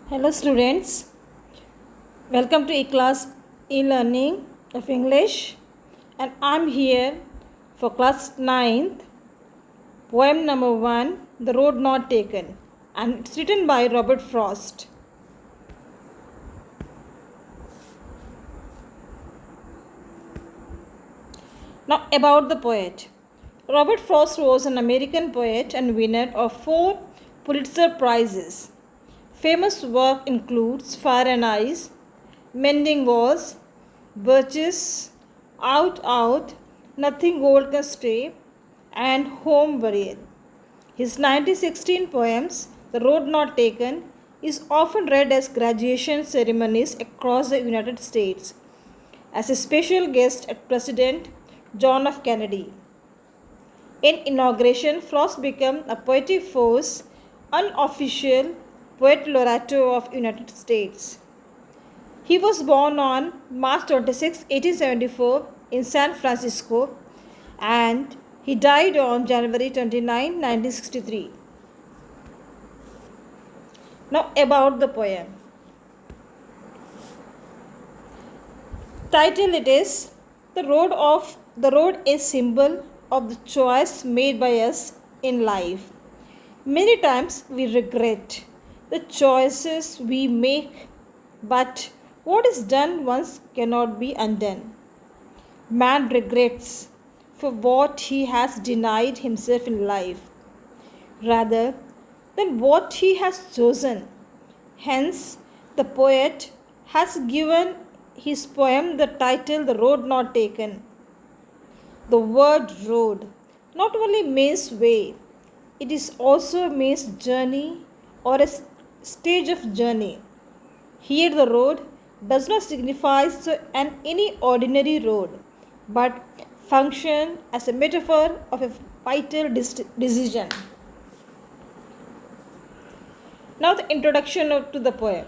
Hello students, welcome to e-class e-learning of English, and I'm here for class 9th, poem number 1, The Road Not Taken, and it's written by Robert Frost. Now about the poet. Robert Frost was an American poet and winner of 4 Pulitzer Prizes. Famous work includes Fire and Ice, Mending Walls, Birches, Out Out, Nothing Gold Can Stay, and Home Buried. His 1916 poems, The Road Not Taken, is often read as graduation ceremonies across the United States as a special guest at President John F. Kennedy. In inauguration, Frost became a poetic force, unofficial poet laureate of United States. He was born on March 26, 1874 in San Francisco, and he died on January 29, 1963. Now about the poem. Title it is The Road is symbol of the choice made by us in life. Many times we regret the choices we make, but what is done once cannot be undone. Man regrets for what he has denied himself in life, rather than what he has chosen. Hence, the poet has given his poem the title The Road Not Taken. The word road not only means way, it is also means journey or a stage of journey. Here the road does not signify any ordinary road, but function as a metaphor of a vital decision. Now the introduction to the poem.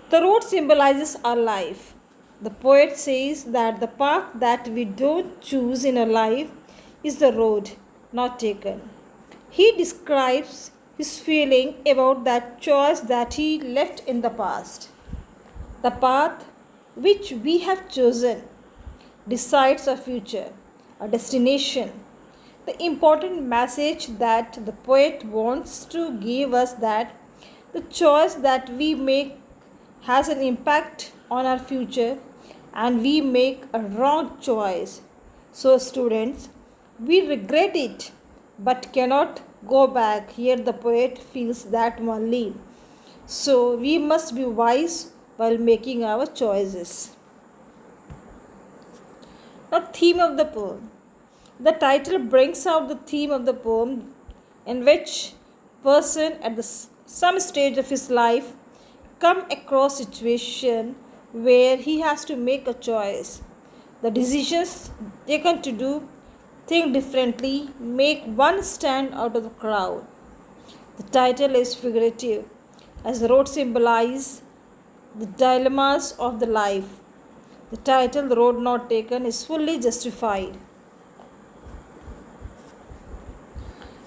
The road symbolizes our life. The poet says that the path that we don't choose in our life is the road not taken. He describes his feeling about that choice that he left in the past. The path which we have chosen decides our future, our destination. The important message that the poet wants to give us that the choice that we make has an impact on our future and we make a wrong choice. So students, we regret it but cannot go back. Here the poet feels that only. So we must be wise while making our choices. Now theme of the poem. The title brings out the theme of the poem in which person at some stage of his life come across situation where he has to make a choice. The decisions taken to do, think differently, make one stand out of the crowd. The title is figurative, as the road symbolizes the dilemmas of the life. The title, The Road Not Taken, is fully justified.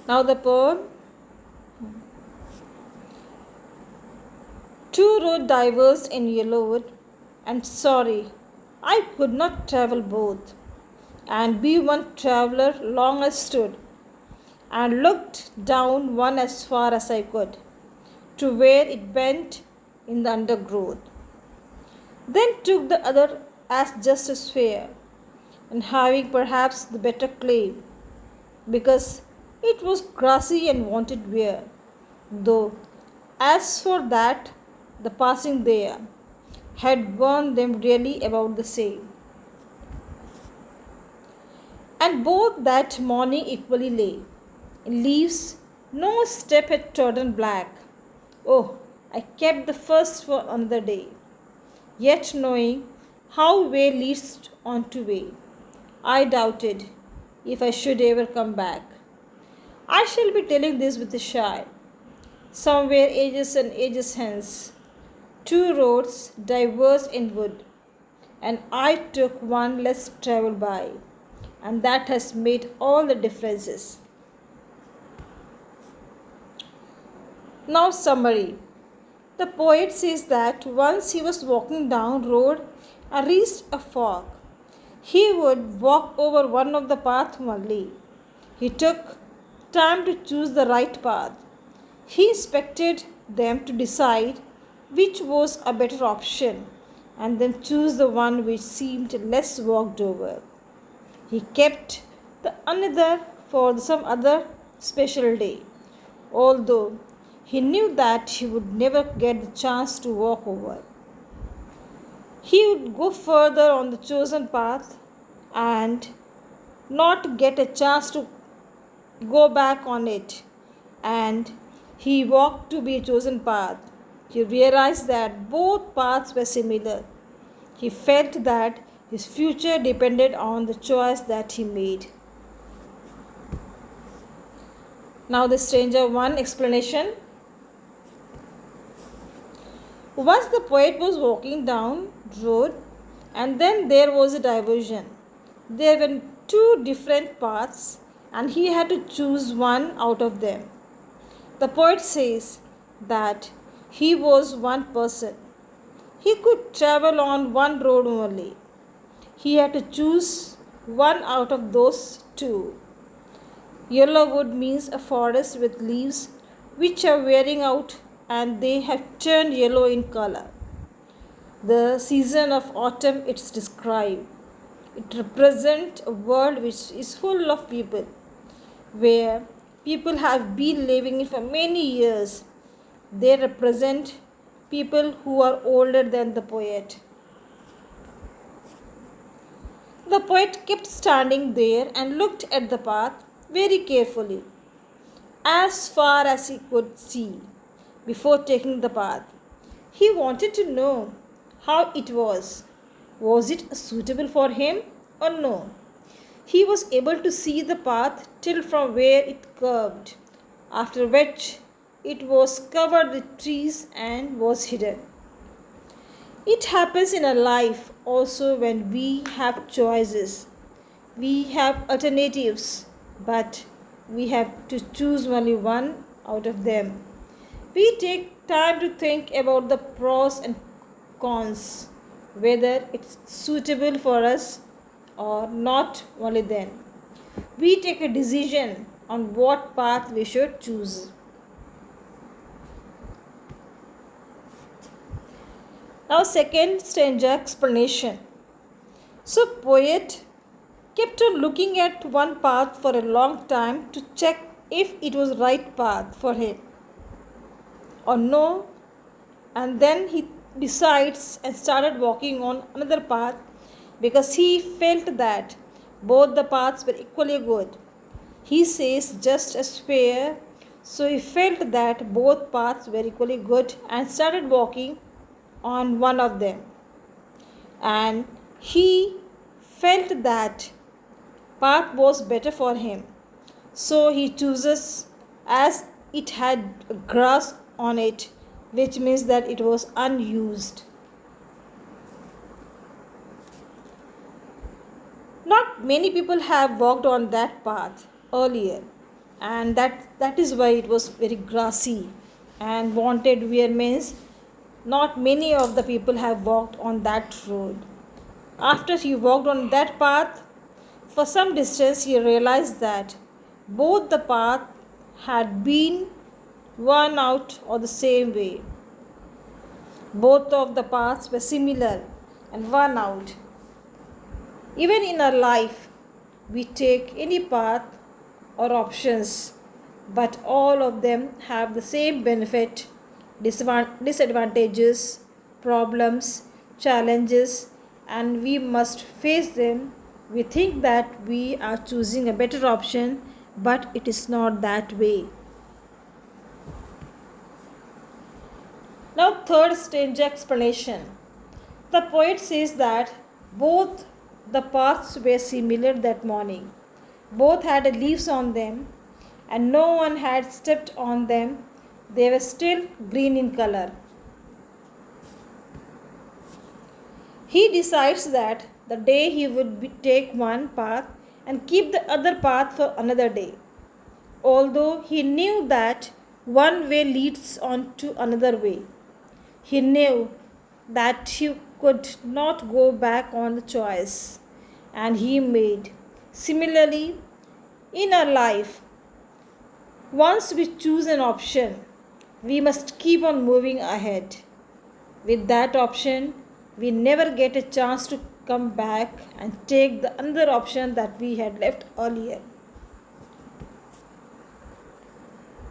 Now the poem. Two roads diverged in yellowwood, and sorry, I could not travel both. And be one traveller long I stood, and looked down one as far as I could, to where it bent in the undergrowth. Then took the other as just as fair, and having perhaps the better claim, because it was grassy and wanted wear, though as for that, the passing there had borne them really about the same. And both that morning equally lay in leaves, no step had trodden black. Oh, I kept the first for another day, yet knowing how way leads on to way, I doubted if I should ever come back. I shall be telling this with a sigh, somewhere ages and ages hence. Two roads diverged in wood, and I took one less travelled by, and that has made all the differences. Now, summary. The poet says that once he was walking down road and reached a fork. He would walk over one of the paths only. He took time to choose the right path. He inspected them to decide which was a better option and then choose the one which seemed less walked over. He kept the another for some other special day, although he knew that he would never get the chance to walk over. He would go further on the chosen path and not get a chance to go back on it. And he walked to be a chosen path. He realized that both paths were similar. He felt that his future depended on the choice that he made. Now, the stranger one explanation. Once the poet was walking down road and then there was a diversion. There were two different paths and he had to choose one out of them. The poet says that he was one person. He could travel on one road only. He had to choose one out of those two. Yellow wood means a forest with leaves which are wearing out and they have turned yellow in color. The season of autumn it's described. It represents a world which is full of people, where people have been living it for many years. They represent people who are older than the poet. The poet kept standing there and looked at the path very carefully, as far as he could see, before taking the path. He wanted to know how it was. Was it suitable for him or no? He was able to see the path till from where it curved, after which it was covered with trees and was hidden. It happens in our life also when we have choices. We have alternatives, but we have to choose only one out of them. We take time to think about the pros and cons, whether it's suitable for us or not only then. We take a decision on what path we should choose. Now, second stranger explanation. So, poet kept on looking at one path for a long time to check if it was right path for him or no, and then he decides and started walking on another path because he felt that both the paths were equally good. He says just as fair, so he felt that both paths were equally good and started walking on one of them. And he felt that path was better for him. So he chooses as it had grass on it, which means that it was unused. Not many people have walked on that path earlier, and that is why it was very grassy and wanted wear means not many of the people have walked on that road. After he walked on that path for some distance, he realized that both the path had been worn out or the same way. Both of the paths were similar and worn out. Even in our life, we take any path or options, but all of them have the same benefit, disadvantages, problems, challenges, and we must face them. We think that we are choosing a better option, but it is not that way. Now, third stage explanation. The poet says that both the paths were similar that morning. Both had leaves on them, and no one had stepped on them. They were still green in color. He decides that the day he would take one path and keep the other path for another day. Although he knew that one way leads on to another way. He knew that he could not go back on the choice and he made. Similarly, in our life, once we choose an option, we must keep on moving ahead. With that option, we never get a chance to come back and take the other option that we had left earlier.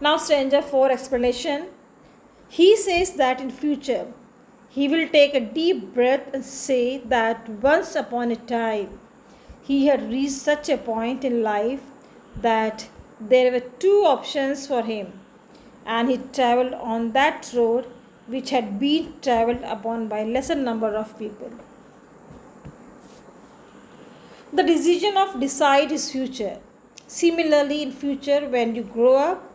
Now, stranger 4 explanation. He says that in future, he will take a deep breath and say that once upon a time, he had reached such a point in life that there were two options for him, and he traveled on that road which had been traveled upon by lesser number of people. The decision of decide his future. Similarly, in future, when you grow up,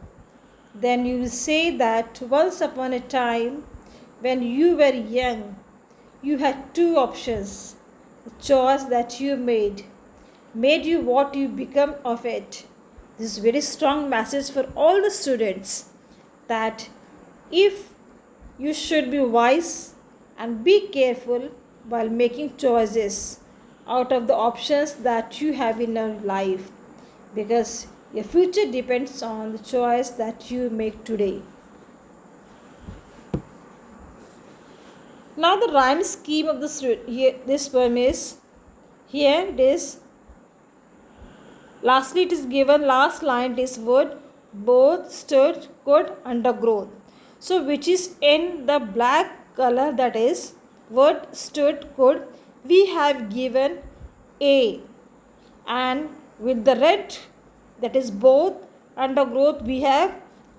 then you will say that once upon a time, when you were young, you had two options. The choice that you made you what you become of it. This is a very strong message for all the students that if you should be wise and be careful while making choices out of the options that you have in your life, because your future depends on the choice that you make today. Now the rhyme scheme of this poem is, here it is, lastly it is given, last line it is wood both stood good undergrowth. So which is in the black color, that is wood stood good, we have given A, and with the red, that is both undergrowth, we have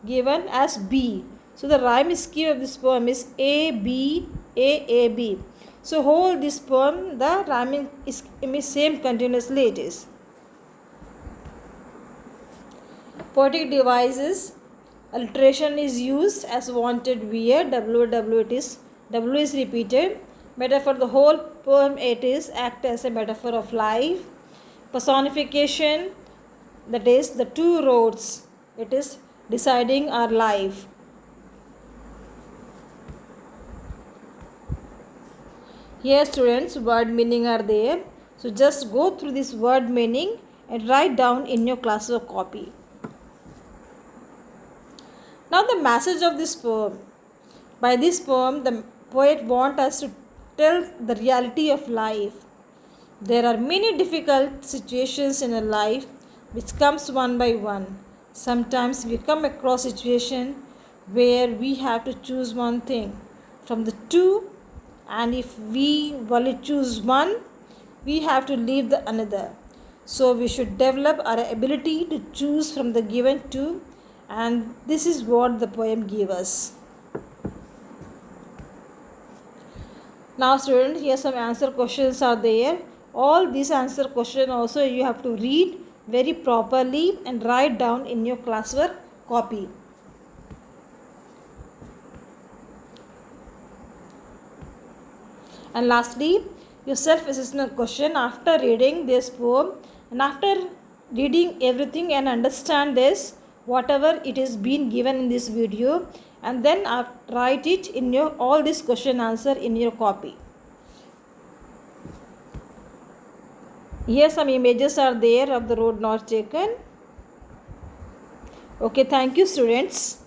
given as B. So the rhyme scheme of this poem is A B A A B. So whole this poem, the rhyming is same continuously it is. Poetic devices, alliteration is used as wanted where WW it is, W is repeated. Metaphor, the whole poem it is act as a metaphor of life. Personification, that is the two roads, it is deciding our life. Here students, word meaning are there, so just go through this word meaning and write down in your classwork copy. Now the message of this poem. By this poem, the poet wants us to tell the reality of life. There are many difficult situations in a life which comes one by one. Sometimes we come across a situation where we have to choose one thing from the two, and if we only choose one, we have to leave the another. So we should develop our ability to choose from the given two, and this is what the poem gives us. Now students, here some answer questions are there. All these answer questions also you have to read very properly and write down in your classwork copy. And lastly, your self-assessment question after reading this poem and after reading everything and understand this, whatever it is been given in this video, and then write it in your all this question answer in your copy. Here some images are there of the road not taken. Okay, thank you students.